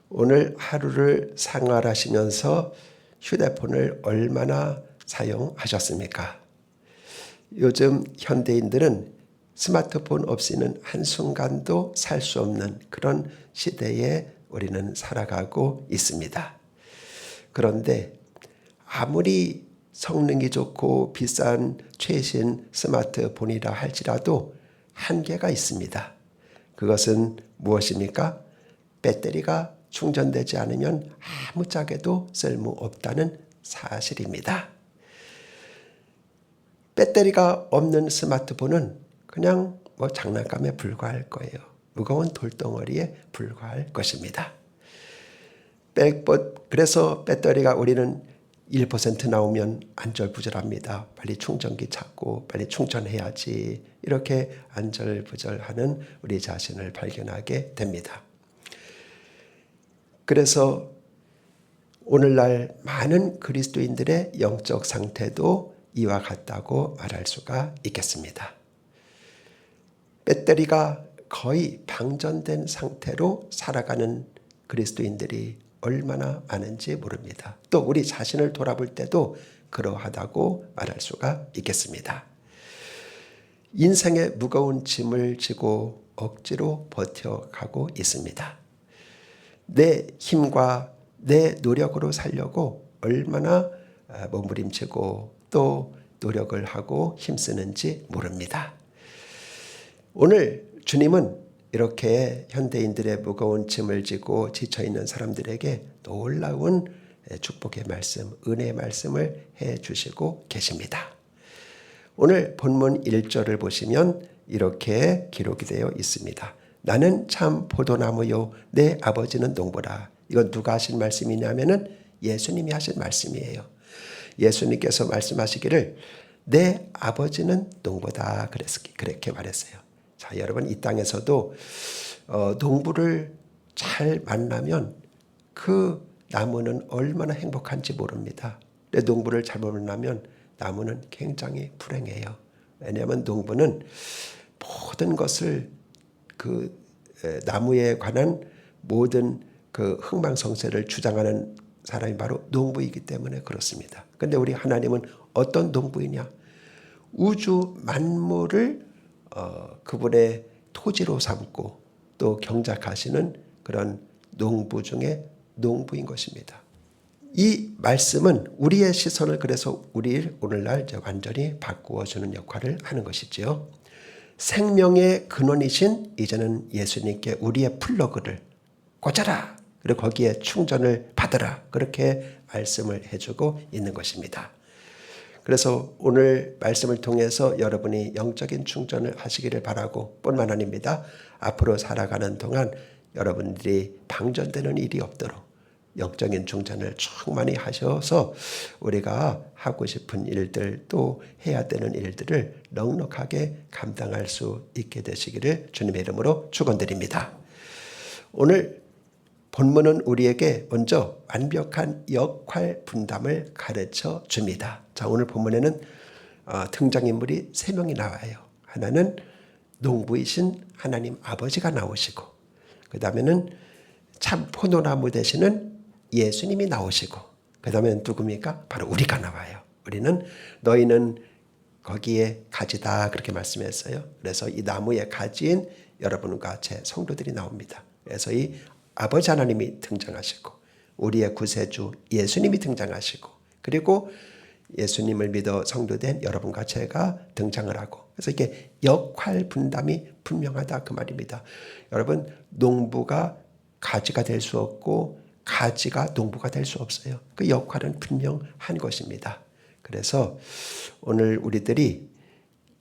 오늘 하루를 생활하시면서 휴대폰을 얼마나 사용하셨습니까? 요즘 현대인들은 스마트폰 없이는 한순간도 살 수 없는 그런 시대에 우리는 살아가고 있습니다. 그런데 아무리 성능이 좋고 비싼 최신 스마트폰이라 할지라도 한계가 있습니다. 그것은 무엇입니까? 배터리가 충전되지 않으면 아무짝에도 쓸모없다는 사실입니다. 배터리가 없는 스마트폰은 그냥 장난감에 불과할 거예요. 무거운 돌덩어리에 불과할 것입니다. 그래서 배터리가 우리는 1% 나오면 안절부절합니다. 빨리 충전기 찾고 빨리 충전해야지. 이렇게 안절부절하는 우리 자신을 발견하게 됩니다. 그래서 오늘날 많은 그리스도인들의 영적 상태도 이와 같다고 말할 수가 있겠습니다. 배터리가 거의 방전된 상태로 살아가는 그리스도인들이 얼마나 많은지 모릅니다. 또 우리 자신을 돌아볼 때도 그러하다고 말할 수가 있겠습니다. 인생의 무거운 짐을 지고 억지로 버텨가고 있습니다. 내 힘과 내 노력으로 살려고 얼마나 몸부림치고 또 노력을 하고 힘쓰는지 모릅니다. 오늘 주님은 이렇게 현대인들의 무거운 짐을 지고 지쳐있는 사람들에게 놀라운 축복의 말씀, 은혜의 말씀을 해주시고 계십니다. 오늘 본문 1절을 보시면 이렇게 기록이 되어 있습니다. 나는 참 포도나무요 내 아버지는 농부라. 이건 누가 하신 말씀이냐면은 예수님이 하신 말씀이에요. 예수님께서 말씀하시기를 내 아버지는 농부다 그렇게 말했어요. 자, 여러분 이 땅에서도 농부를 잘 만나면 그 나무는 얼마나 행복한지 모릅니다. 근데 농부를 잘못 만나면 나무는 굉장히 불행해요. 왜냐하면 농부는 모든 것을 그 나무에 관한 모든 그 흥망성쇠를 주장하는 사람이 바로 농부이기 때문에 그렇습니다. 그런데 우리 하나님은 어떤 농부이냐? 우주 만물을 그분의 토지로 삼고 또 경작하시는 그런 농부 중에 농부인 것입니다. 이 말씀은 우리의 시선을 그래서 우리 오늘날 완전히 바꾸어 주는 역할을 하는 것이지요. 생명의 근원이신 이제는 예수님께 우리의 플러그를 꽂아라. 그리고 거기에 충전을 받으라. 그렇게 말씀을 해주고 있는 것입니다. 그래서 오늘 말씀을 통해서 여러분이 영적인 충전을 하시기를 바라고 뿐만 아닙니다. 앞으로 살아가는 동안 여러분들이 방전되는 일이 없도록 영적인 충전을 충만히 하셔서 우리가 하고 싶은 일들 또 해야 되는 일들을 넉넉하게 감당할 수 있게 되시기를 주님의 이름으로 축원드립니다. 오늘 본문은 우리에게 먼저 완벽한 역할 분담을 가르쳐 줍니다. 자, 오늘 본문에는 등장인물이 3명이 나와요. 하나는 농부이신 하나님 아버지가 나오시고 그 다음에는 참 포도나무 되시는 예수님이 나오시고 그 다음에 누굽니까? 바로 우리가 나와요. 우리는 너희는 거기에 가지다 그렇게 말씀했어요. 그래서 이 나무의 가지인 여러분과 제 성도들이 나옵니다. 그래서 이 아버지 하나님이 등장하시고 우리의 구세주 예수님이 등장하시고 그리고 예수님을 믿어 성도된 여러분과 제가 등장을 하고 그래서 이게 역할 분담이 분명하다 그 말입니다. 여러분 농부가 가지가 될 수 없고 가지가 농부가 될 수 없어요. 그 역할은 분명한 것입니다. 그래서 오늘 우리들이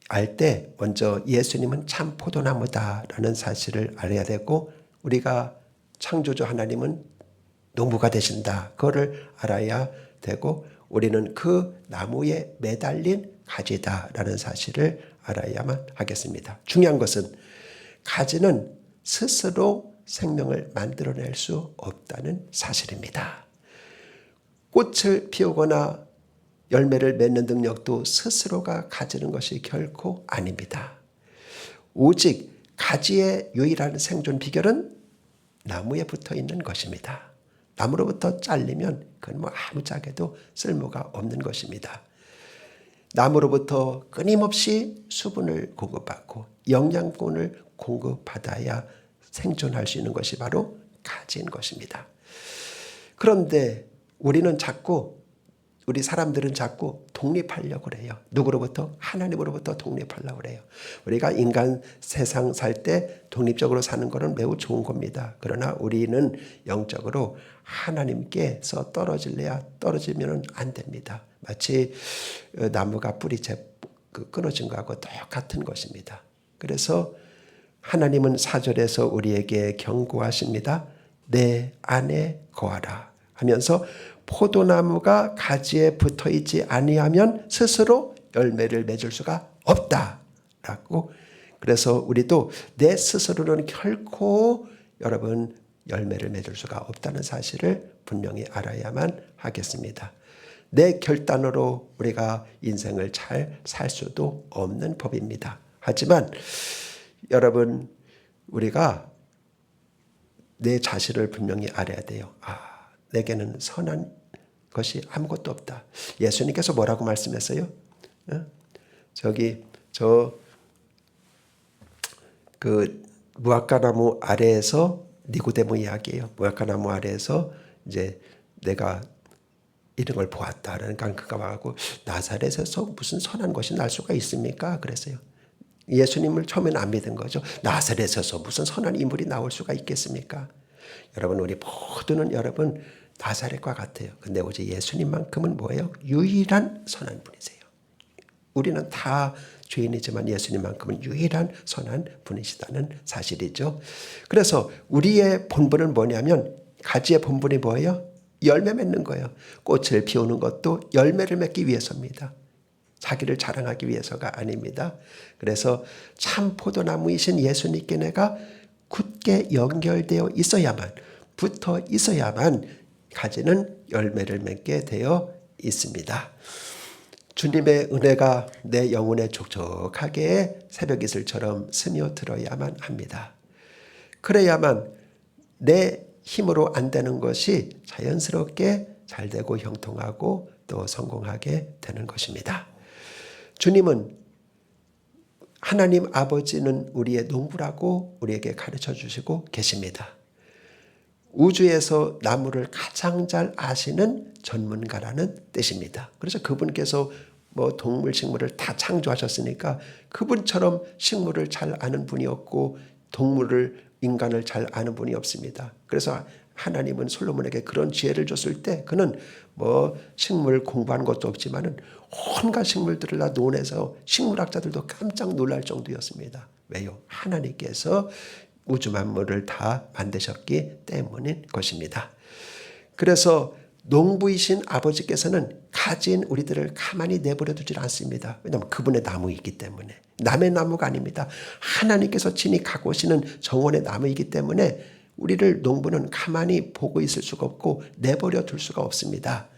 알 때 먼저 예수님은 참 포도나무다라는 사실을 알아야 되고 우리가 창조주 하나님은 농부가 되신다. 그거를 알아야 되고 우리는 그 나무에 매달린 가지다라는 사실을 알아야만 하겠습니다. 중요한 것은 가지는 스스로 생명을 만들어낼 수 없다는 사실입니다. 꽃을 피우거나 열매를 맺는 능력도 스스로가 가지는 것이 결코 아닙니다. 오직 가지의 유일한 생존 비결은 나무에 붙어 있는 것입니다. 나무로부터 잘리면 그건 뭐 아무짝에도 쓸모가 없는 것입니다. 나무로부터 끊임없이 수분을 공급받고 영양분을 공급받아야 생존할 수 있는 것이 바로 가지인 것입니다. 그런데 우리 사람들은 자꾸 독립하려고 그래요. 누구로부터? 하나님으로부터 독립하려고 그래요. 우리가 인간 세상 살 때 독립적으로 사는 것은 매우 좋은 겁니다. 그러나 우리는 영적으로 하나님께서 떨어지면 안 됩니다. 마치 나무가 뿌리 끊어진 것하고 똑같은 것입니다. 그래서 하나님은 4절에서 우리에게 경고하십니다. 내 안에 거하라 하면서 포도나무가 가지에 붙어있지 아니하면 스스로 열매를 맺을 수가 없다라고. 그래서 우리도 내 스스로는 결코 여러분 열매를 맺을 수가 없다는 사실을 분명히 알아야만 하겠습니다. 내 결단으로 우리가 인생을 잘 살 수도 없는 법입니다. 하지만 여러분 우리가 내 자신을 분명히 알아야 돼요. 내게는 선한 것이 아무것도 없다. 예수님께서 뭐라고 말씀했어요? 그 무화과나무 아래에서 니고데모 이야기예요. 무화과나무 아래에서 이제 내가 이런 걸 보았다. 그러니까 그가 와가지고 나사렛에서 무슨 선한 것이 날 수가 있습니까? 그랬어요. 예수님을 처음에는 안 믿은 거죠. 나사렛에서 무슨 선한 인물이 나올 수가 있겠습니까? 여러분 우리 모두는 여러분 나사렛과 같아요. 근데 오직 예수님만큼은 뭐예요? 유일한 선한 분이세요. 우리는 다 죄인이지만 예수님만큼은 유일한 선한 분이시다는 사실이죠. 그래서 우리의 본분은 뭐냐면 가지의 본분이 뭐예요? 열매 맺는 거예요. 꽃을 피우는 것도 열매를 맺기 위해서입니다. 자기를 자랑하기 위해서가 아닙니다. 그래서 참 포도나무이신 예수님께 내가 굳게 연결되어 있어야만, 붙어 있어야만 가지는 열매를 맺게 되어 있습니다. 주님의 은혜가 내 영혼에 촉촉하게 새벽 이슬처럼 스며들어야만 합니다. 그래야만 내 힘으로 안 되는 것이 자연스럽게 잘 되고 형통하고 또 성공하게 되는 것입니다. 주님은 하나님 아버지는 우리의 농부라고 우리에게 가르쳐 주시고 계십니다. 우주에서 나무를 가장 잘 아시는 전문가라는 뜻입니다. 그래서 그분께서 동물, 식물을 다 창조하셨으니까 그분처럼 식물을 잘 아는 분이 없고 인간을 잘 아는 분이 없습니다. 그래서 하나님은 솔로몬에게 그런 지혜를 줬을 때 그는 식물 공부한 것도 없지만은 온갖 식물들을 다 논해서 식물학자들도 깜짝 놀랄 정도였습니다. 왜요? 하나님께서 우주 만물을 다 만드셨기 때문인 것입니다. 그래서 농부이신 아버지께서는 가진 우리들을 가만히 내버려 두질 않습니다. 왜냐하면 그분의 나무이기 때문에. 남의 나무가 아닙니다. 하나님께서 친히 갖고 오시는 정원의 나무이기 때문에 우리를 농부는 가만히 보고 있을 수가 없고 내버려 둘 수가 없습니다.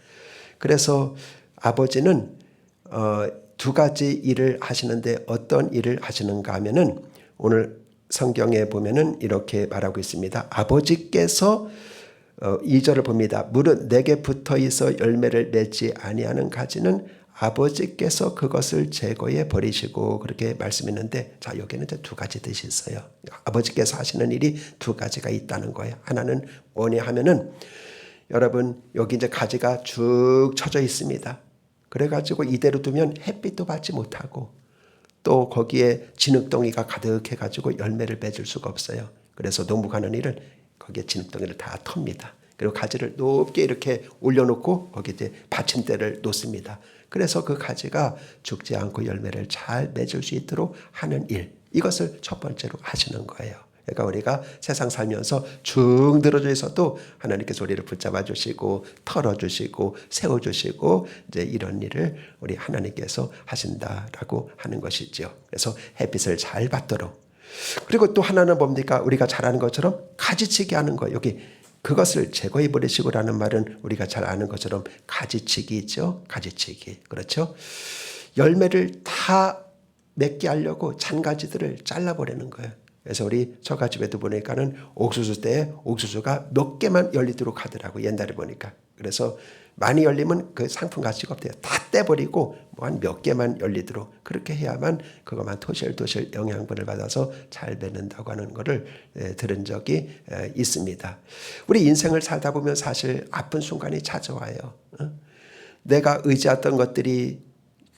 그래서 아버지는 두 가지 일을 하시는데 어떤 일을 하시는가 하면은 오늘 성경에 보면은 이렇게 말하고 있습니다. 아버지께서 2절을 봅니다. 무릇 내게 붙어 있어 열매를 맺지 아니하는 가지는 아버지께서 그것을 제거해 버리시고 그렇게 말씀했는데 자 여기는 이제 두 가지 뜻이 있어요. 아버지께서 하시는 일이 두 가지가 있다는 거예요. 하나는 뭐냐 하면은 여러분 여기 이제 가지가 쭉 쳐져 있습니다. 그래가지고 이대로 두면 햇빛도 받지 못하고 또 거기에 진흙덩이가 가득해가지고 열매를 맺을 수가 없어요. 그래서 농부가 하는 일은 거기에 진흙덩이를 다 텁니다. 그리고 가지를 높게 이렇게 올려놓고 거기에 이제 받침대를 놓습니다. 그래서 그 가지가 죽지 않고 열매를 잘 맺을 수 있도록 하는 일, 이것을 첫 번째로 하시는 거예요. 그러니까 우리가 세상 살면서 쭉 늘어져 있어도 하나님께서 우리를 붙잡아 주시고 털어 주시고 세워 주시고 이제 이런 일을 우리 하나님께서 하신다라고 하는 것이죠. 그래서 햇빛을 잘 받도록. 그리고 또 하나는 뭡니까? 우리가 잘 아는 것처럼 가지치기 하는 거예요. 여기 그것을 제거해 버리시고라는 말은 우리가 잘 아는 것처럼 가지치기죠. 가지치기. 그렇죠? 열매를 다 맺게 하려고 잔가지들을 잘라버리는 거예요. 그래서 우리 처갓집에도 보니까는 옥수수 때에 옥수수가 몇 개만 열리도록 하더라고, 옛날에 보니까. 그래서 많이 열리면 그 상품 가치가 없대요. 다 떼버리고 뭐 한 몇 개만 열리도록 그렇게 해야만 그것만 토실토실 영양분을 받아서 잘 맺는다고 하는 것을 들은 적이 있습니다. 우리 인생을 살다 보면 사실 아픈 순간이 찾아와요. 내가 의지했던 것들이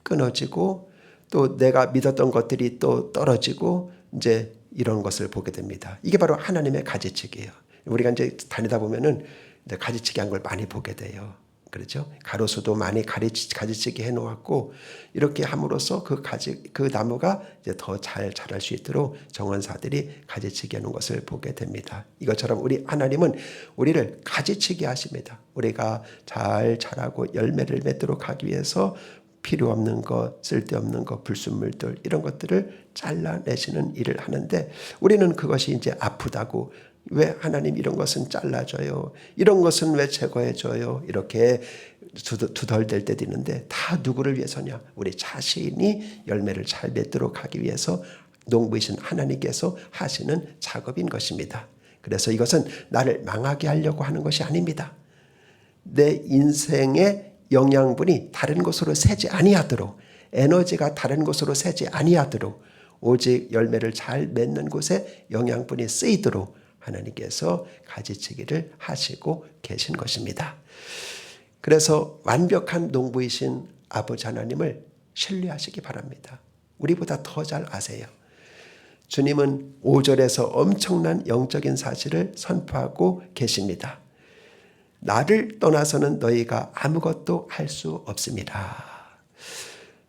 끊어지고 또 내가 믿었던 것들이 또 떨어지고 이제 이런 것을 보게 됩니다. 이게 바로 하나님의 가지치기예요. 우리가 이제 다니다 보면은 이제 가지치기 한 걸 많이 보게 돼요. 그렇죠? 가로수도 많이 가지치기 해놓았고 이렇게 함으로써 그 나무가 이제 더 잘 자랄 수 있도록 정원사들이 가지치기 해놓은 것을 보게 됩니다. 이것처럼 우리 하나님은 우리를 가지치기 하십니다. 우리가 잘 자라고 열매를 맺도록 하기 위해서 필요 없는 것, 쓸데없는 것, 불순물들 이런 것들을 잘라내시는 일을 하는데 우리는 그것이 이제 아프다고 왜 하나님 이런 것은 잘라줘요? 이런 것은 왜 제거해줘요? 이렇게 두덜댈 때도 있는데 다 누구를 위해서냐? 우리 자신이 열매를 잘 맺도록 하기 위해서 농부이신 하나님께서 하시는 작업인 것입니다. 그래서 이것은 나를 망하게 하려고 하는 것이 아닙니다. 내 인생의 영양분이 다른 곳으로 새지 아니하도록 에너지가 다른 곳으로 새지 아니하도록 오직 열매를 잘 맺는 곳에 영양분이 쓰이도록 하나님께서 가지치기를 하시고 계신 것입니다. 그래서 완벽한 농부이신 아버지 하나님을 신뢰하시기 바랍니다. 우리보다 더 잘 아세요. 주님은 5절에서 엄청난 영적인 사실을 선포하고 계십니다. 나를 떠나서는 너희가 아무것도 할 수 없습니다.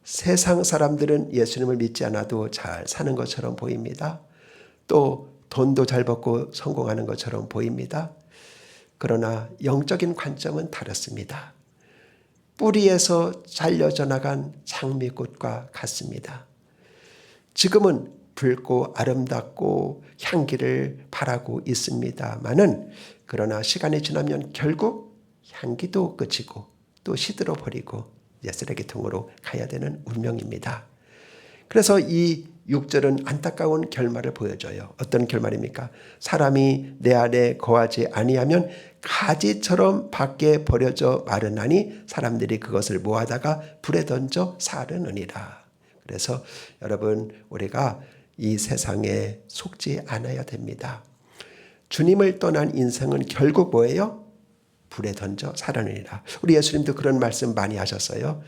세상 사람들은 예수님을 믿지 않아도 잘 사는 것처럼 보입니다. 또 돈도 잘 벌고 성공하는 것처럼 보입니다. 그러나 영적인 관점은 다릅니다. 뿌리에서 잘려져 나간 장미꽃과 같습니다. 지금은 붉고 아름답고 향기를 발하고 있습니다마는 그러나 시간이 지나면 결국 향기도 그치고 또 시들어 버리고 쓰레기통으로 가야 되는 운명입니다. 그래서 이 6절은 안타까운 결말을 보여줘요. 어떤 결말입니까? 사람이 내 안에 거하지 아니하면 가지처럼 밖에 버려져 마르나니 사람들이 그것을 모아다가 불에 던져 사르느니라. 그래서 여러분 우리가 이 세상에 속지 않아야 됩니다. 주님을 떠난 인생은 결국 뭐예요? 불에 던져 사르느니라. 우리 예수님도 그런 말씀 많이 하셨어요.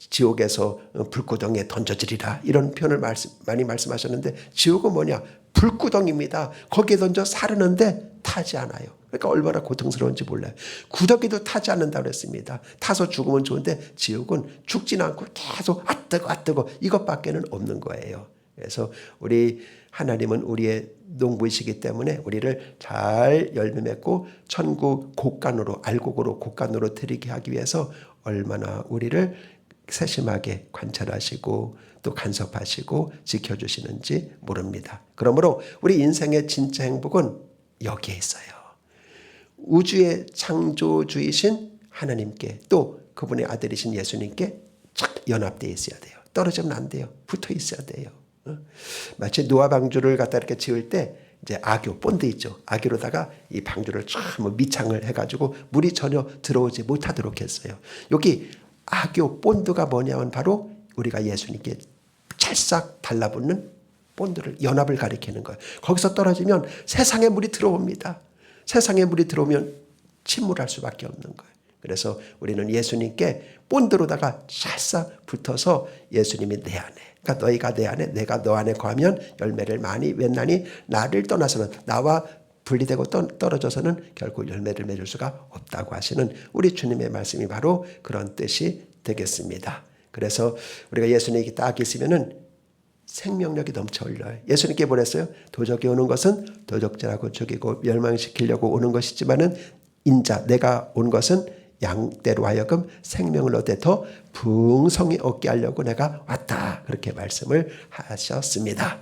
지옥에서 불구덩이에 던져지리라 이런 표현을 많이 말씀하셨는데 지옥은 뭐냐? 불구덩이입니다. 거기에 던져 사르는데 타지 않아요. 그러니까 얼마나 고통스러운지 몰라요. 구더기도 타지 않는다고 했습니다. 타서 죽으면 좋은데 지옥은 죽지는 않고 계속 뜨거 이것밖에는 없는 거예요. 그래서 우리 하나님은 우리의 농부이시기 때문에 우리를 잘 열매 맺고 천국 곡간으로 알곡으로 곡간으로 들이게 하기 위해서 얼마나 우리를 세심하게 관찰하시고 또 간섭하시고 지켜주시는지 모릅니다. 그러므로 우리 인생의 진짜 행복은 여기에 있어요. 우주의 창조주이신 하나님께 또 그분의 아들이신 예수님께 착 연합되어 있어야 돼요. 떨어지면 안 돼요. 붙어 있어야 돼요. 마치 노아 방주를 갖다 이렇게 지을 때 이제 악교 본드 있죠. 악교로다가 이 방주를 참 밑창을 해가지고 물이 전혀 들어오지 못하도록 했어요. 여기 악교 본드가 뭐냐면 바로 우리가 예수님께 찰싹 달라붙는 본드를 연합을 가리키는 거예요. 거기서 떨어지면 세상에 물이 들어옵니다. 세상에 물이 들어오면 침몰할 수밖에 없는 거예요. 그래서 우리는 예수님께 본드로다가 찰싹 붙어서 예수님이 내 안에 그러니까 너희가 내 안에 내가 너 안에 거하면 열매를 많이 맺나니 나를 떠나서는 나와 분리되고 떨어져서는 결국 열매를 맺을 수가 없다고 하시는 우리 주님의 말씀이 바로 그런 뜻이 되겠습니다. 그래서 우리가 예수님에게 딱 있으면은 생명력이 넘쳐 흘러요. 예수님께 보냈어요. 도적이 오는 것은 도적질하고 죽이고 멸망시키려고 오는 것이지만은 인자 내가 온 것은 양떼로 하여금 생명을 얻되 더 풍성히 얻게 하려고 내가 왔다. 그렇게 말씀을 하셨습니다.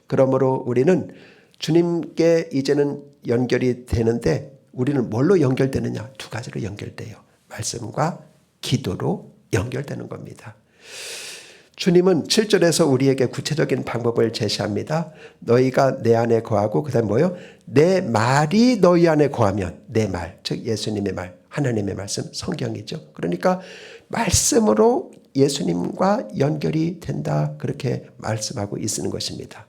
그러므로 우리는 주님께 이제는 연결이 되는데 우리는 뭘로 연결되느냐? 두 가지로 연결돼요. 말씀과 기도로 연결되는 겁니다. 주님은 7절에서 우리에게 구체적인 방법을 제시합니다. 너희가 내 안에 거하고 그다음 뭐요? 내 말이 너희 안에 거하면, 내 말, 즉 예수님의 말, 하나님의 말씀, 성경이죠. 그러니까 말씀으로 예수님과 연결이 된다, 그렇게 말씀하고 있는 것입니다.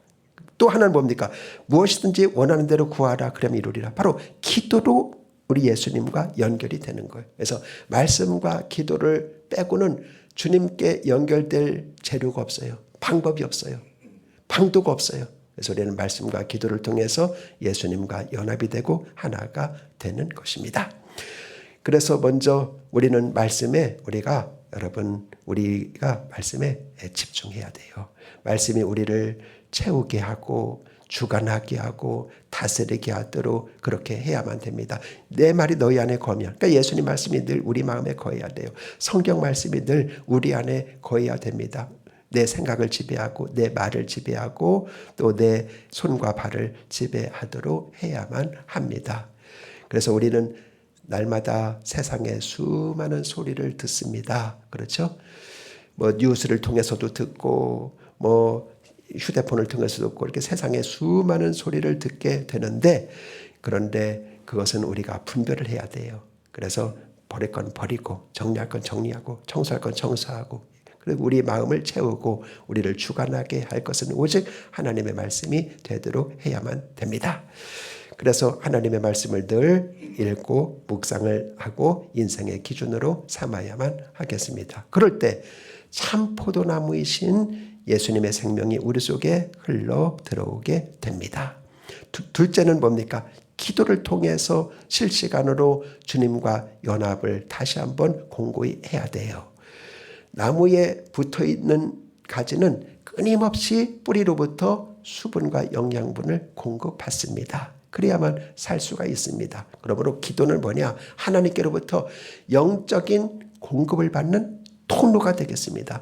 또 하나는 뭡니까? 무엇이든지 원하는 대로 구하라 그러면 이루리라. 바로 기도로 우리 예수님과 연결이 되는 거예요. 그래서 말씀과 기도를 빼고는 주님께 연결될 재료가 없어요. 방법이 없어요. 방도가 없어요. 그래서 우리는 말씀과 기도를 통해서 예수님과 연합이 되고 하나가 되는 것입니다. 그래서 먼저 우리는 말씀에 우리가 말씀에 집중해야 돼요. 말씀이 우리를 채우게 하고 주관하게 하고 다스리게 하도록 그렇게 해야만 됩니다. 내 말이 너희 안에 거하면, 그러니까 예수님 말씀이 늘 우리 마음에 거해야 돼요. 성경 말씀이 늘 우리 안에 거해야 됩니다. 내 생각을 지배하고 내 말을 지배하고 또 내 손과 발을 지배하도록 해야만 합니다. 그래서 우리는 날마다 세상에 수많은 소리를 듣습니다. 그렇죠? 뭐 뉴스를 통해서도 듣고 뭐 휴대폰을 통해서도 듣고 이렇게 세상에 수많은 소리를 듣게 되는데, 그런데 그것은 우리가 분별을 해야 돼요. 그래서 버릴 건 버리고 정리할 건 정리하고 청소할 건 청소하고, 그리고 우리 마음을 채우고 우리를 주관하게 할 것은 오직 하나님의 말씀이 되도록 해야만 됩니다. 그래서 하나님의 말씀을 늘 읽고 묵상을 하고 인생의 기준으로 삼아야만 하겠습니다. 그럴 때 참 포도나무이신 예수님의 생명이 우리 속에 흘러 들어오게 됩니다. 둘째는 뭡니까? 기도를 통해서 실시간으로 주님과 연합을 다시 한번 공고히 해야 돼요. 나무에 붙어있는 가지는 끊임없이 뿌리로부터 수분과 영양분을 공급받습니다. 그래야만 살 수가 있습니다. 그러므로 기도는 뭐냐? 하나님께로부터 영적인 공급을 받는 통로가 되겠습니다.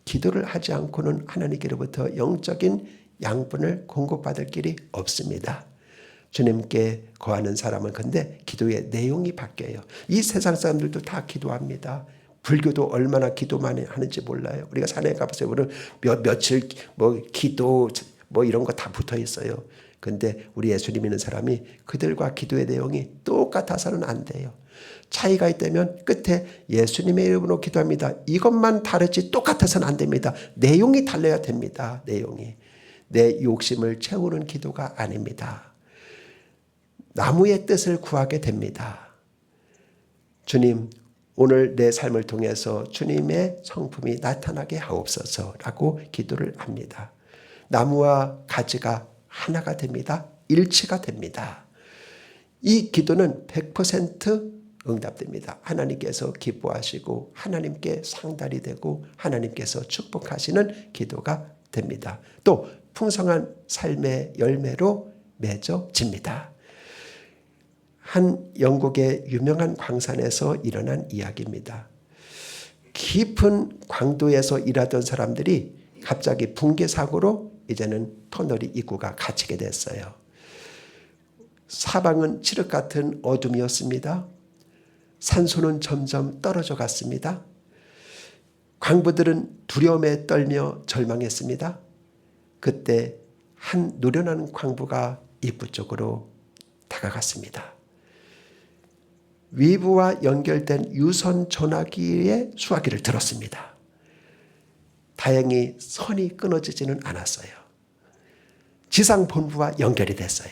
기도를 하지 않고는 하나님께로부터 영적인 양분을 공급받을 길이 없습니다. 주님께 거하는 사람은 근데 기도의 내용이 바뀌어요. 이 세상 사람들도 다 기도합니다. 불교도 얼마나 기도 많이 하는지 몰라요. 우리가 산에 가보세요. 우리는 며칠 기도 이런 거 다 붙어 있어요. 근데 우리 예수님 믿는 사람이 그들과 기도의 내용이 똑같아서는 안 돼요. 차이가 있다면 끝에 예수님의 이름으로 기도합니다. 이것만 다르지 똑같아서는 안 됩니다. 내용이 달라야 됩니다. 내용이. 내 욕심을 채우는 기도가 아닙니다. 나무의 뜻을 구하게 됩니다. 주님, 오늘 내 삶을 통해서 주님의 성품이 나타나게 하옵소서라고 기도를 합니다. 나무와 가지가 하나가 됩니다. 일치가 됩니다. 이 기도는 100% 응답됩니다. 하나님께서 기뻐하시고 하나님께 상달이 되고 하나님께서 축복하시는 기도가 됩니다. 또 풍성한 삶의 열매로 맺어집니다. 한 영국의 유명한 광산에서 일어난 이야기입니다. 깊은 광도에서 일하던 사람들이 갑자기 붕괴 사고로 이제는 터널이 입구가 갇히게 됐어요. 사방은 칠흑 같은 어둠이었습니다. 산소는 점점 떨어져 갔습니다. 광부들은 두려움에 떨며 절망했습니다. 그때 한 노련한 광부가 입구 쪽으로 다가갔습니다. 위부와 연결된 유선 전화기의 수화기를 들었습니다. 다행히 선이 끊어지지는 않았어요. 지상 본부와 연결이 됐어요.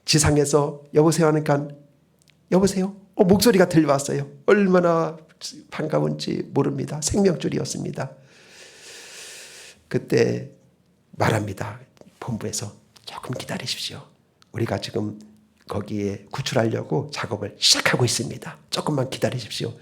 지상에서 여보세요 하니까 여보세요? 목소리가 들려왔어요. 얼마나 반가운지 모릅니다. 생명줄이었습니다. 그때 말합니다. 본부에서 조금 기다리십시오. 우리가 지금 거기에 구출하려고 작업을 시작하고 있습니다. 조금만 기다리십시오.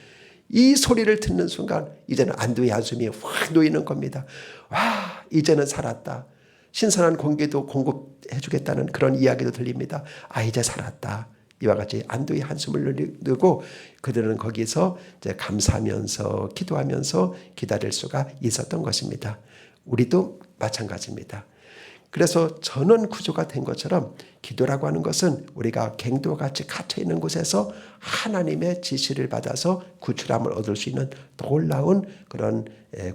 이 소리를 듣는 순간 이제는 안도의 한숨이 확 놓이는 겁니다. 와, 이제는 살았다. 신선한 공기도 공급해 주겠다는 그런 이야기도 들립니다. 아, 이제 살았다. 이와 같이 안도의 한숨을 내고 그들은 거기서 이제 감사하면서 기도하면서 기다릴 수가 있었던 것입니다. 우리도 마찬가지입니다. 그래서 전원 구조가 된 것처럼 기도라고 하는 것은 우리가 갱도와 같이 갇혀 있는 곳에서 하나님의 지시를 받아서 구출함을 얻을 수 있는 놀라운 그런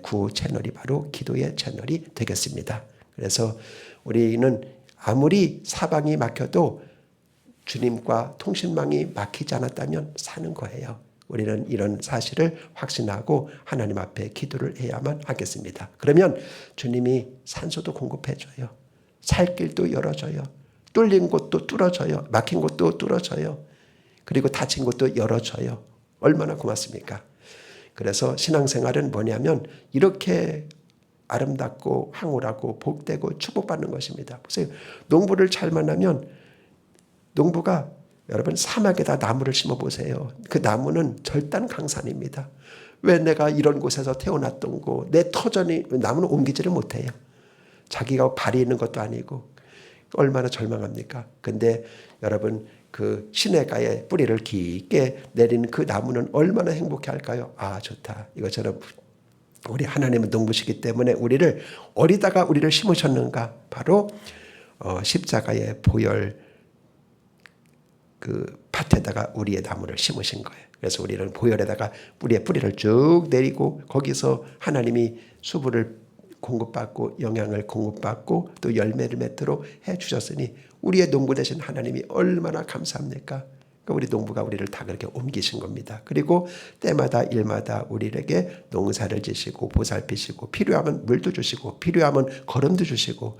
구호 채널이 바로 기도의 채널이 되겠습니다. 그래서 우리는 아무리 사방이 막혀도 주님과 통신망이 막히지 않았다면 사는 거예요. 우리는 이런 사실을 확신하고 하나님 앞에 기도를 해야만 하겠습니다. 그러면 주님이 산소도 공급해줘요. 살 길도 열어줘요. 뚫린 곳도 뚫어줘요. 막힌 곳도 뚫어줘요. 그리고 닫힌 곳도 열어줘요. 얼마나 고맙습니까? 그래서 신앙생활은 뭐냐면 이렇게 아름답고 황홀하고 복되고 축복받는 것입니다. 보세요. 농부를 잘 만나면 농부가 여러분 사막에다 나무를 심어보세요. 그 나무는 절단 강산입니다. 왜 내가 이런 곳에서 태어났던 곳, 내 터전이 나무는 옮기지를 못해요. 자기가 발이 있는 것도 아니고 얼마나 절망합니까? 근데 여러분 그 시냇가에 뿌리를 깊게 내린 그 나무는 얼마나 행복해 할까요? 아 좋다. 이것처럼 우리 하나님은 농부시기 때문에 우리를 어디다가 우리를 심으셨는가? 바로 십자가의 보혈 그 밭에다가 우리의 나무를 심으신 거예요. 그래서 우리는 보혈에다가 우리의 뿌리를 쭉 내리고 거기서 하나님이 수분을 공급받고 영양을 공급받고 또 열매를 맺도록 해주셨으니 우리의 농부 되신 하나님이 얼마나 감사합니까? 그러니까 우리 농부가 우리를 다 그렇게 옮기신 겁니다. 그리고 때마다 일마다 우리에게 농사를 지시고 보살피시고 필요하면 물도 주시고 필요하면 거름도 주시고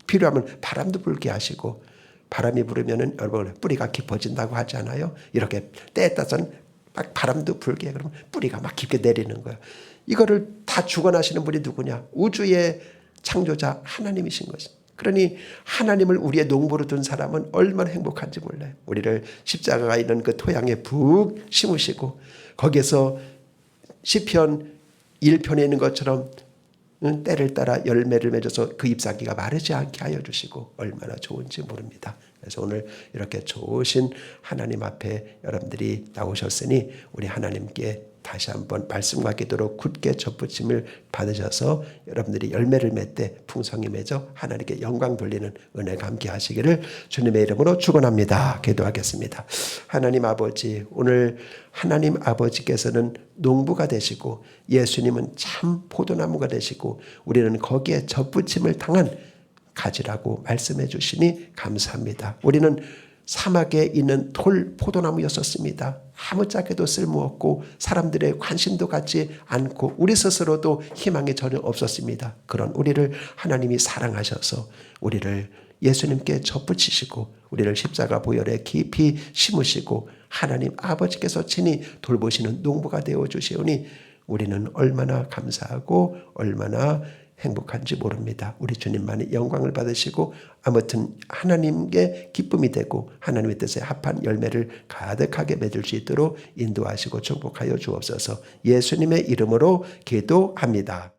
필요하면 바람도 불게 하시고 바람이 불으면은 여러분 뿌리가 깊어진다고 하잖아요. 이렇게 때에 따라서는 막 바람도 불게 그러면 뿌리가 막 깊게 내리는 거예요. 이거를 다 주관하시는 분이 누구냐? 우주의 창조자 하나님이신 것이. 그러니 하나님을 우리의 농부로 둔 사람은 얼마나 행복한지 몰라요. 우리를 십자가가 있는 그 토양에 푹 심으시고 거기에서 시편 1편에 있는 것처럼 때를 따라 열매를 맺어서 그 잎사귀가 마르지 않게 하여 주시고 얼마나 좋은지 모릅니다. 그래서 오늘 이렇게 좋으신 하나님 앞에 여러분들이 나오셨으니 우리 하나님께 다시 한번 말씀과 기도로 굳게 접붙임을 받으셔서 여러분들이 열매를 맺되 풍성히 맺어 하나님께 영광 돌리는 은혜가 함께 하시기를 주님의 이름으로 축원합니다. 기도하겠습니다. 하나님 아버지, 오늘 하나님 아버지께서는 농부가 되시고 예수님은 참 포도나무가 되시고 우리는 거기에 접붙임을 당한 가지라고 말씀해 주시니 감사합니다. 우리는 사막에 있는 돌 포도나무였었습니다. 아무짝에도 쓸모없고 사람들의 관심도 갖지 않고 우리 스스로도 희망이 전혀 없었습니다. 그런 우리를 하나님이 사랑하셔서 우리를 예수님께 접붙이시고 우리를 십자가 보혈에 깊이 심으시고 하나님 아버지께서 친히 돌보시는 농부가 되어주시오니 우리는 얼마나 감사하고 얼마나 행복한지 모릅니다. 우리 주님만이 영광을 받으시고 아무튼 하나님께 기쁨이 되고 하나님의 뜻에 합한 열매를 가득하게 맺을 수 있도록 인도하시고 축복하여 주옵소서. 예수님의 이름으로 기도합니다.